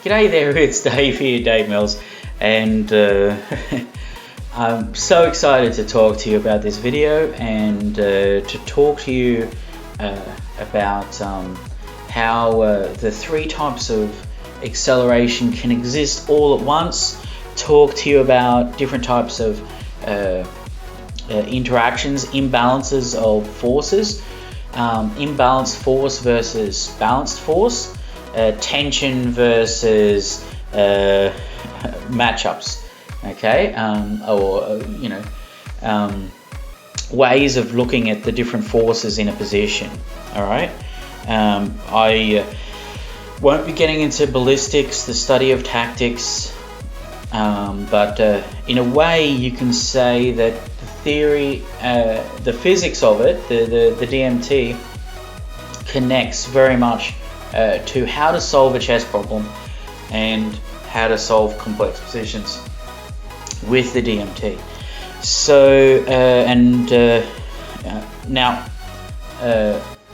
G'day there, it's Dave here, Dave Mills, and I'm so excited to talk to you about this video and to talk to you about how the three types of acceleration can exist all at once, talk to you about different types of interactions, imbalances of forces, imbalanced force versus balanced force, tension versus matchups, okay, ways of looking at the different forces in a position. All right, I won't be getting into ballistics, the study of tactics, but in a way you can say that the theory, the physics of it, the DMT connects very much to how to solve a chess problem and how to solve complex positions with the DMT. So now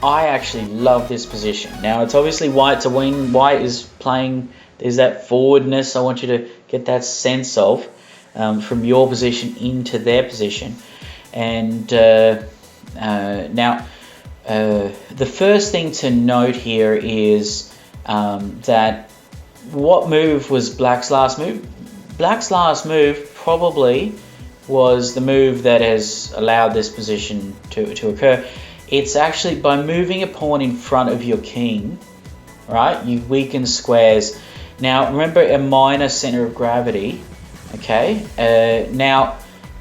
I actually love this position. Now it's obviously white to win. White is playing, there's that forwardness I want you to get that sense of from your position into their position. And now the first thing to note here is that what move was Black's last move? Black's last move probably was the move that has allowed this position to occur. It's actually by moving a pawn in front of your king, right? You weaken squares. Now remember a minor center of gravity, okay?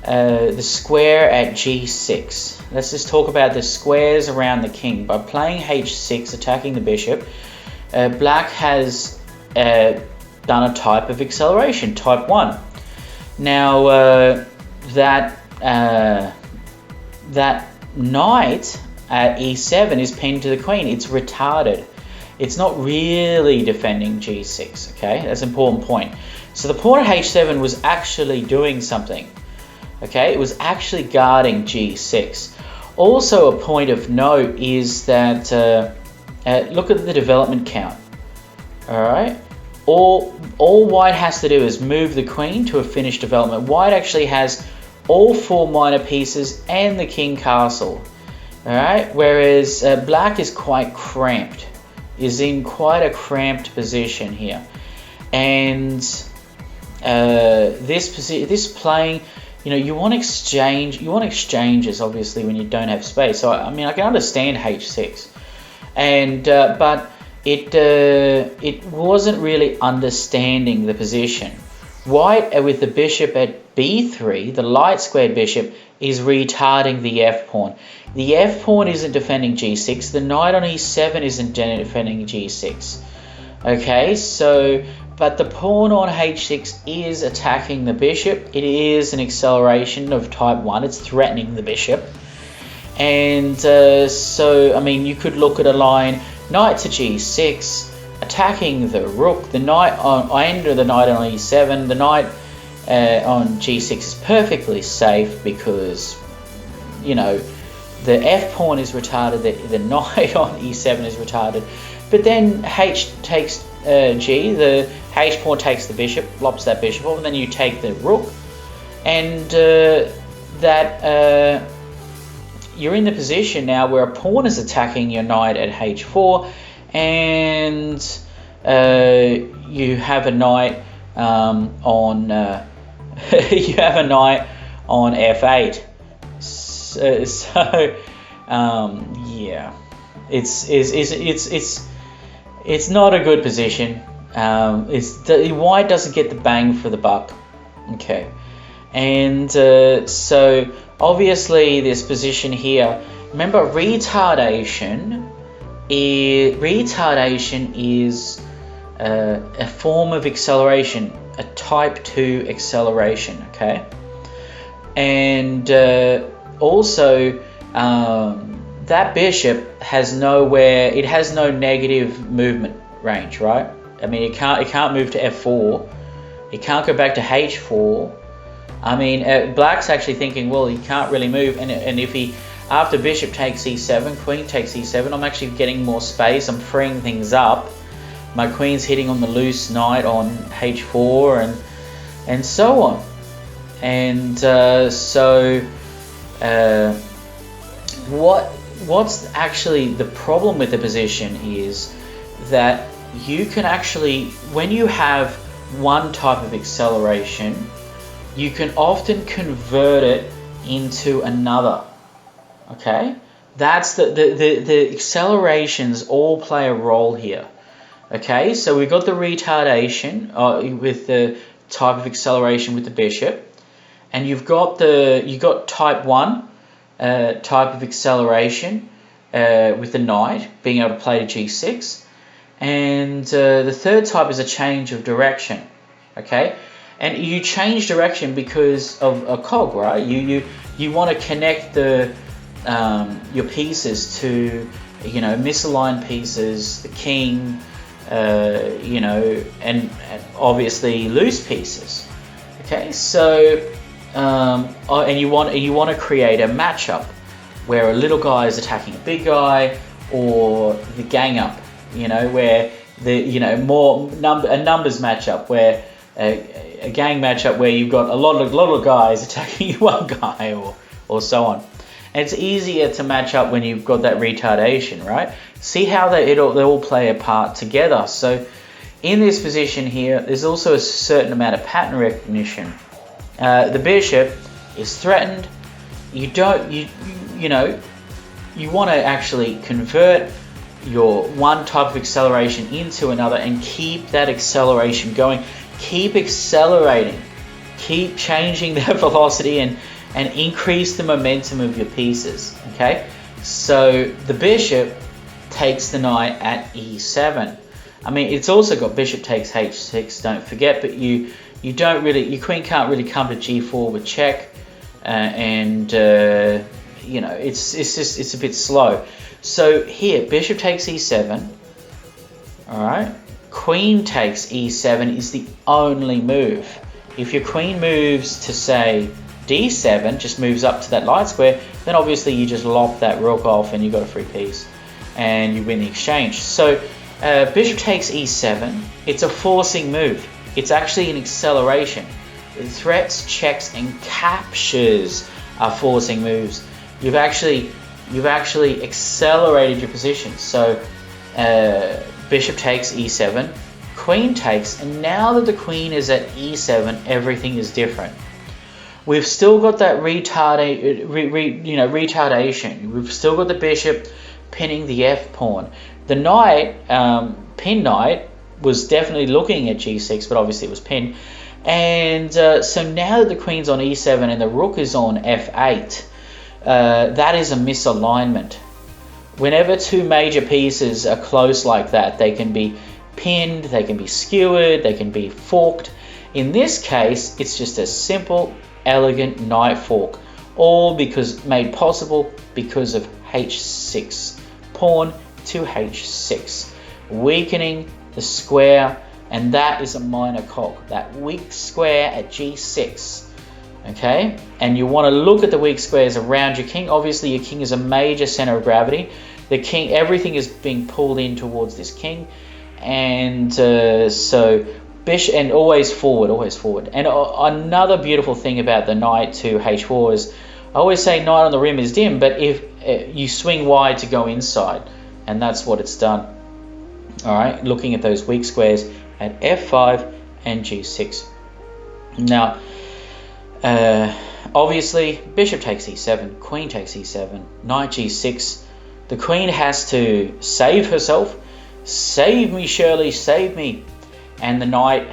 The square at g6. Let's just talk about the squares around the king. By playing h6, attacking the bishop, Black has done a type of acceleration, type 1. Now that knight at e7 is pinned to the queen. It's retarded. It's not really defending g6, okay? That's an important point. So the pawn at h7 was actually doing something, okay? It was actually guarding g6. Also a point of note is that, look at the development count, all right? All white has to do is move the queen to a finished development. White actually has all 4 minor pieces and the king castle, all right? Whereas Black is quite cramped, is in quite a cramped position here. And this playing, you know, you want exchanges obviously when you don't have space. So I mean, I can understand h6, and but it wasn't really understanding the position. White with the bishop at b3, the light squared bishop, is retarding the f pawn. The f pawn isn't defending g6. The knight on e7 isn't defending g6. Okay, so but the pawn on h6 is attacking the bishop. It is an acceleration of type 1. It's threatening the bishop. And so, I mean, you could look at a line, knight to g6, attacking the rook. The knight on, I enter the knight on e7. The knight on g6 is perfectly safe because, you know, the f pawn is retarded, the knight on e7 is retarded. But then h takes g, the h pawn takes the bishop, lops that bishop off, and then you take the rook, and you're in the position now where a pawn is attacking your knight at h4, and you have a knight on you have a knight on f8. So yeah, it's not a good position. White doesn't get the bang for the buck. Okay, and so obviously this position here. Remember, retardation is a form of acceleration, a type 2 acceleration. Okay, and also that bishop has no negative movement range, right? I mean, it can't move to f4, it can't go back to h4. I mean, Black's actually thinking, well, he can't really move, and if he, after bishop takes e7, queen takes e7, I'm actually getting more space, I'm freeing things up. my queen's hitting on the loose knight on h4, and so on. And what's actually the problem with the position is that you can actually, when you have one type of acceleration, you can often convert it into another. Okay, that's the accelerations all play a role here. Okay, so we've got the retardation with the type of acceleration with the bishop, and you've got type 1 type of acceleration with the knight being able to play to g6, and the third type is a change of direction. Okay, and you change direction because of a cog, right? You want to connect your pieces to, misaligned pieces, the king, and obviously loose pieces. Okay, so and you want to create a matchup where a little guy is attacking a big guy, or the gang up, where the more a numbers matchup, where a gang matchup where you've got a lot of guys attacking one guy, or so on. And it's easier to match up when you've got that retardation, right? See how they all play a part together. So in this position here, there's also a certain amount of pattern recognition. The bishop is threatened. You want to actually convert your one type of acceleration into another and keep that acceleration going. Keep accelerating. Keep changing that velocity and increase the momentum of your pieces. Okay, so the bishop takes the knight at e7. I mean, it's also got bishop takes h6, don't forget, but your queen can't really come to g4 with check, it's a bit slow. So here, bishop takes e7. All right, queen takes e7 is the only move. If your queen moves to, say, d7, just moves up to that light square, then obviously you just lop that rook off and you've got a free piece and you win the exchange. So bishop takes e7, it's a forcing move. It's actually an acceleration. Threats, checks, and captures are forcing moves. You've actually accelerated your position. So bishop takes e7, queen takes, and now that the queen is at e7, everything is different. We've still got that retardation. We've still got the bishop pinning the f pawn. The knight, pin knight, was definitely looking at g6, but obviously it was pinned. And so now that the queen's on e7 and the rook is on f8, that is a misalignment. Whenever two major pieces are close like that, they can be pinned, they can be skewered, they can be forked. In this case, it's just a simple, elegant knight fork, all made possible because of h6, pawn to h6, weakening the square, and that is a minor cog, that weak square at g6. Okay, and you want to look at the weak squares around your king. Obviously your king is a major center of gravity. The king, everything is being pulled in towards this king, and so bishop, and always forward. And another beautiful thing about the knight to h4 is, I always say knight on the rim is dim, but if you swing wide to go inside, and that's what it's done. All right, looking at those weak squares at f5 and g6. Now, obviously, bishop takes e7, queen takes e7, knight g6. The queen has to save herself. Save me, Shirley, save me. And the knight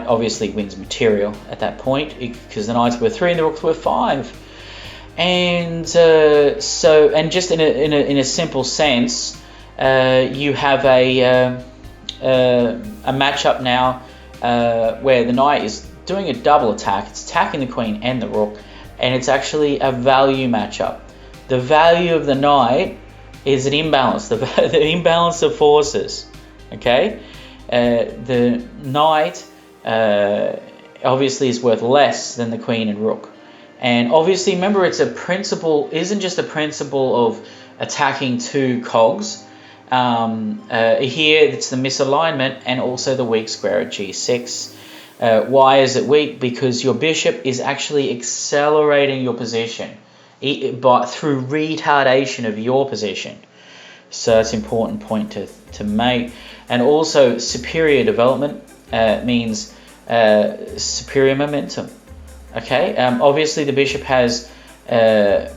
obviously wins material at that point, because the knight's worth 3 and the rook's worth 5. And just in a simple sense, you have a matchup now where the knight is doing a double attack. It's attacking the queen and the rook, and it's actually a value matchup. The value of the knight is an imbalance, the imbalance of forces. Okay, the knight obviously is worth less than the queen and rook, and obviously remember, it's a principle. Isn't just a principle of attacking two cogs. Here it's the misalignment and also the weak square at g6. Why is it weak? Because your bishop is actually accelerating your position through retardation of your position. So that's an important point to make. And also superior development means superior momentum. Okay, obviously the bishop has is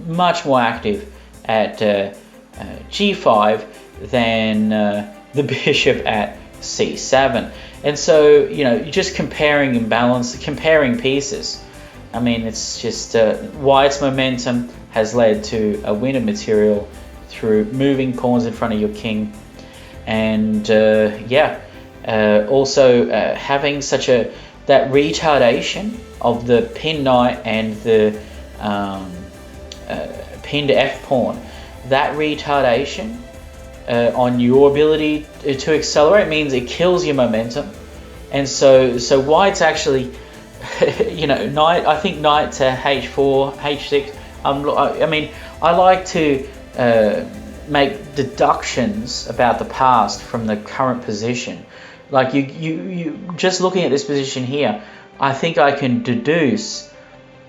much more active at g5 than the bishop at c7, and so you're just comparing pieces. I mean, it's just White's momentum has led to a win of material through moving pawns in front of your king, and also having that retardation of the pin knight and the pinned f pawn. That retardation on your ability to accelerate means it kills your momentum, and so White's actually, knight. I think knight to h4, h6. I mean, I like to make deductions about the past from the current position. Like you just looking at this position here, I think I can deduce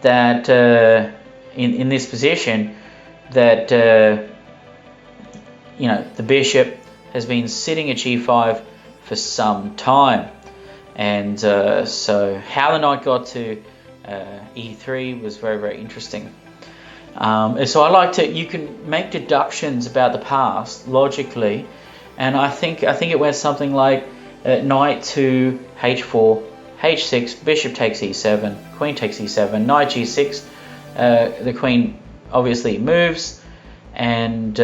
that in this position that the bishop has been sitting at g5 for some time, and so how the knight got to e3 was very, very interesting. So you can make deductions about the past logically, and I think it went something like knight to h4, h6, bishop takes e7, queen takes e7, knight g6. The queen obviously moves, and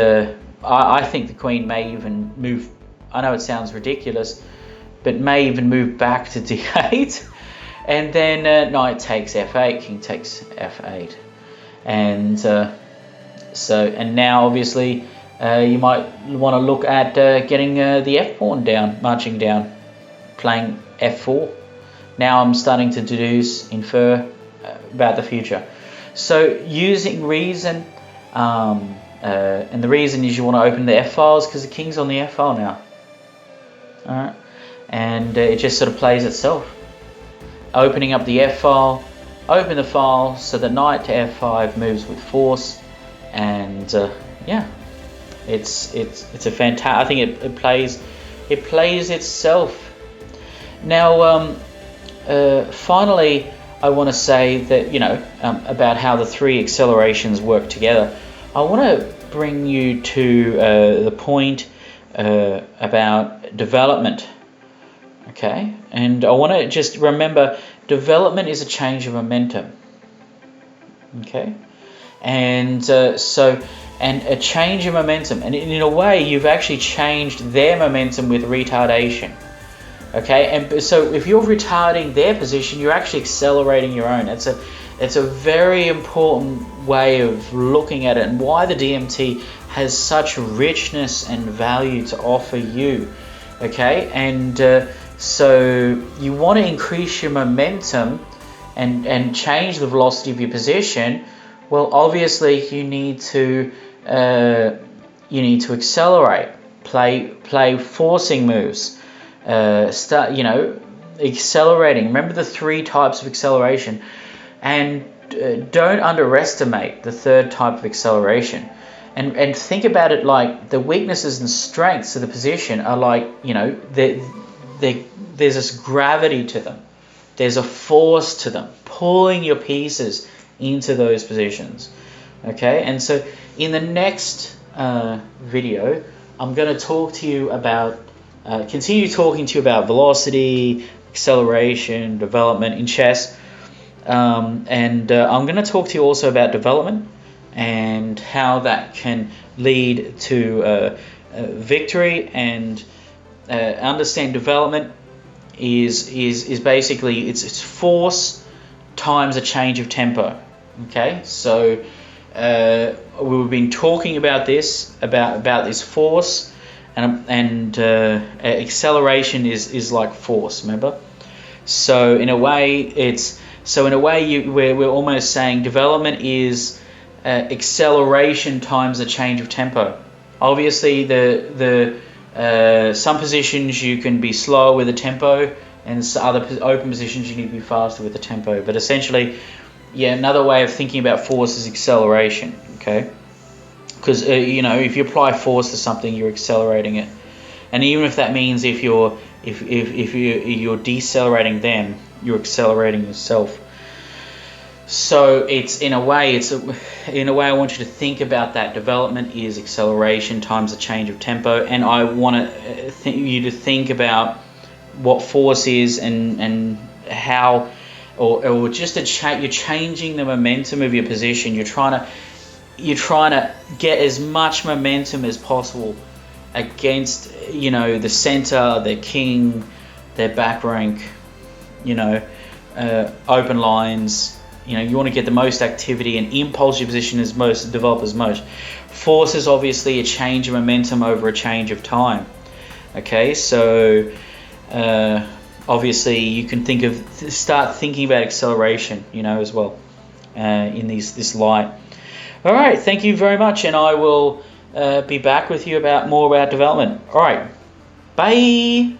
I think the queen may even move. I know it sounds ridiculous, but may even move back to d8, and then knight takes f8, king takes f8, and now obviously you might want to look at getting the f pawn down, marching down, playing f4. Now I'm starting to infer about the future. So using reason, and the reason is you want to open the f files because the king's on the f file now. All right, and it just sort of plays itself. Opening up the f file, open the file, so the knight to f5 moves with force, and it's a fantastic. I think it plays itself. Now, finally, I want to say that about how the three accelerations work together. I want to bring you to the point about development. Okay, and I want to just remember development is a change of momentum. Okay, and a change of momentum, and in a way you've actually changed their momentum with retardation. Okay, and so if you're retarding their position, you're actually accelerating your own. It's a very important way of looking at it, and why the DMT has such richness and value to offer you. Okay, and so you want to increase your momentum and change the velocity of your position. Well, obviously you need to accelerate, play forcing moves, accelerating. Remember the three types of acceleration, and don't underestimate the third type of acceleration. And think about it like the weaknesses and strengths of the position are like, there's this gravity to them. There's a force to them, pulling your pieces into those positions. Okay, and so in the next video, I'm going to talk to you about, continue talking to you about velocity, acceleration, development in chess. I'm going to talk to you also about development and how that can lead to victory, and understand development is basically it's force times a change of tempo. Okay, so we've been talking about this force, and acceleration is like force. Remember, so in a way we're almost saying development is acceleration times the change of tempo. Obviously, some positions you can be slower with the tempo, and other open positions you need to be faster with the tempo. But essentially, yeah, another way of thinking about force is acceleration. Okay, because if you apply force to something, you're accelerating it, and even if that means if you're decelerating them, you're accelerating yourself. So in a way I want you to think about that. Development is acceleration times the change of tempo, and I want you to think about what force is and how, or just you're changing the momentum of your position. You're trying to get as much momentum as possible against the center, their king, their back rank, open lines. You want to get the most activity and impulse your position develop as much. Force is obviously a change of momentum over a change of time. Okay, so obviously you can start thinking about acceleration, as well, in this light. All right, thank you very much, and I will be back with you more about development. All right, bye.